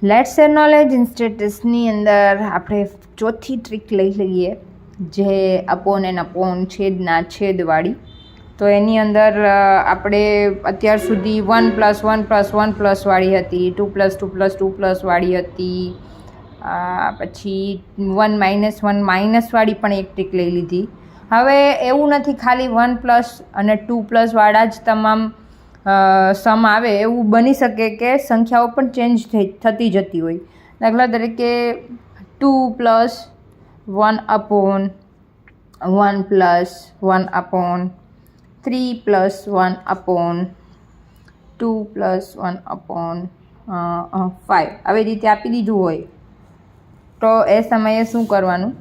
Let's share knowledge in સ્ટેટસની અંદર આપણે ચોથી ટ્રીક લઈ લઈએ, જે અપોન એન્ડ અપોન છેદના છેદવાળી. તો એની અંદર આપણે અત્યાર સુધી 1+1+1+ વાળી હતી, 2+2+2+ વાળી હતી, પછી 1-1 વાળી પણ એક ટ્રીક લઈ લીધી. હવે એવું નથી ખાલી 1+ અને 2+ વાળા જ તમામ સમ આવે, એવું બની શકે કે સંખ્યાઓ પણ ચેન્જ થતી જતી હોય. દાખલા તરીકે 2+1/1+1/3+1/2+1/3 આવી રીતે આપી દીધું હોય, તો એ સમયે શું કરવાનું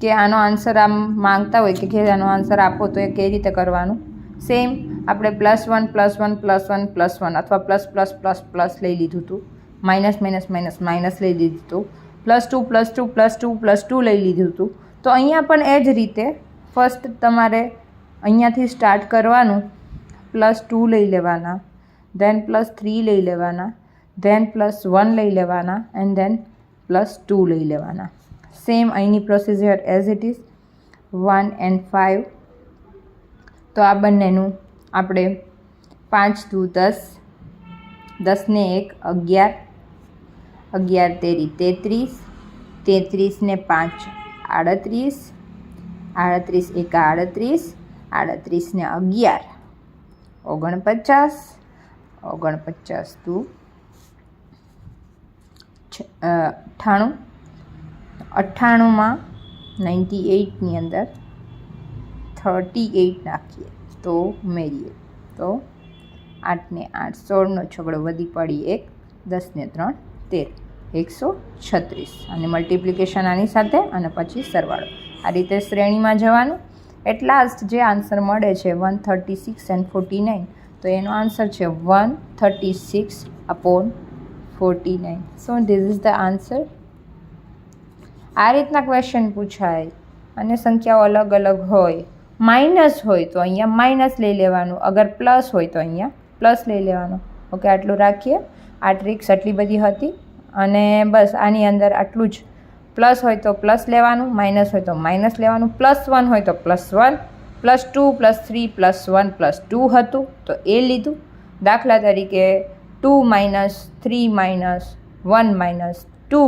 કે આનો આન્સર આમ માંગતા હોય કે આનો આન્સર આપો, તો એ કઈ રીતે કરવાનું? સેમ આપણે +1+1+1+1 અથવા ++++ લઈ લીધું હતું, માઇનસ લઈ લીધું હતું, +2+2+2+2 લઈ લીધું હતું. તો અહીંયા પણ એ જ રીતે ફર્સ્ટ તમારે અહીંયાથી સ્ટાર્ટ કરવાનું, +2 લઈ લેવાના, ધેન +3 લઈ લેવાના, ધેન +1 લઈ લેવાના એન્ડ ધેન +2 લઈ લેવાના. સેમ અહીંની procedure as it is 1 and 5. તો આ બંનેનું આપણે 5 × 10, 10 ને 1 11, 11 તેરી 33, 33 ને 5 38, 38 × 1 38, 38 ને 11 49, 49 × 2 98, 98માં 98ની અંદર 38 નાખીએ તો ઉમેરીએ તો 8 ને 8 16નો છગડો વધી પડી 1, 10 ને 3 13, 136. અને મલ્ટિપ્લિકેશન આની સાથે અને પછી સરવાળો. આ રીતે શ્રેણીમાં જવાનું. એટ લાસ્ટ જે આન્સર મળે છે 136 and 49, તો એનો આન્સર છે 136/49. So this is the answer. આ રીતના ક્વેશ્ચન પૂછાય અને સંખ્યાઓ અલગ અલગ હોય. માઇનસ હોય તો અહીંયા માઇનસ લઈ લેવાનું, અગર પ્લસ હોય તો અહીંયા પ્લસ લઈ લેવાનું. ઓકે, આટલું રાખીએ. આ ટ્રિક્સ આટલી બધી હતી અને બસ આની અંદર આટલું જ. પ્લસ હોય તો પ્લસ લેવાનું, માઇનસ હોય તો માઇનસ લેવાનું, +1 હોય તો +1, +2 +3 +1 +2 હતું તો એ લીધું. દાખલા તરીકે 2 - 3 - 1 - 2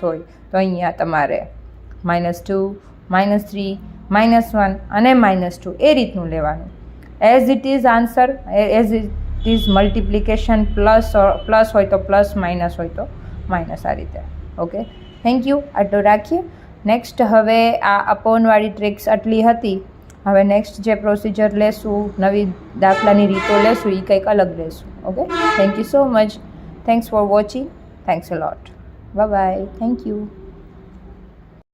હોય તો અહીંયા તમારે -2, -3, -1 અને -2 એ રીતનું લેવાનું. As it is answer, as it is multiplication, plus હોય તો પ્લસ, માઇનસ હોય તો માઇનસ, આ રીતે. Okay, thank you. આટલું રાખીએ. નેક્સ્ટ હવે આ અપોનવાળી ટ્રિક્સ આટલી હતી. હવે નેક્સ્ટ જે પ્રોસિજર લેશું, નવી દાખલાની રીતો લેશું, એ કંઈક અલગ લેશું. Okay, thank you so much. Thanks for watching. Thanks a lot. Bye bye. Thank you.